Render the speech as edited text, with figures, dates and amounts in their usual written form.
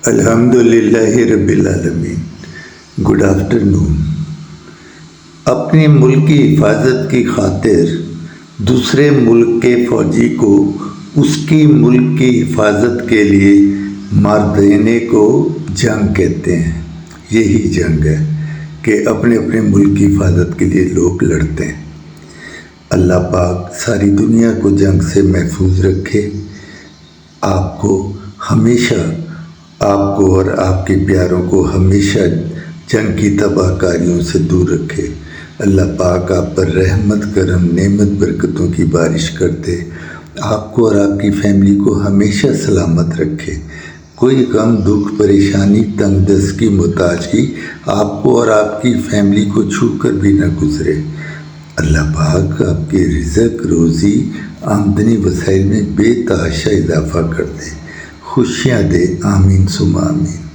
الحمدللہ رب العالمین۔ Good afternoon. اپنے ملک کی حفاظت کی خاطر دوسرے ملک کے فوجی کو اس کی ملک کی حفاظت کے لیے مار دینے کو جنگ کہتے ہیں۔ یہی جنگ ہے کہ اپنے اپنے ملک کی حفاظت کے لیے لوگ لڑتے ہیں۔ اللہ پاک ساری دنیا کو جنگ سے محفوظ رکھے، آپ کو ہمیشہ، آپ کو اور آپ کے پیاروں کو ہمیشہ جنگ کی تباہ کاریوں سے دور رکھے۔ اللہ پاک آپ پر رحمت، کرم، نعمت، برکتوں کی بارش کرتے، آپ کو اور آپ کی فیملی کو ہمیشہ سلامت رکھے۔ کوئی غم، دکھ، پریشانی، تنگ دستگی، محتاجگی آپ کو اور آپ کی فیملی کو چھو کر بھی نہ گزرے۔ اللہ پاک آپ کے رزق، روزی، آمدنی، وسائل میں بے تحاشا اضافہ کر دے، خوشیاں دے، آمین ثم آمین۔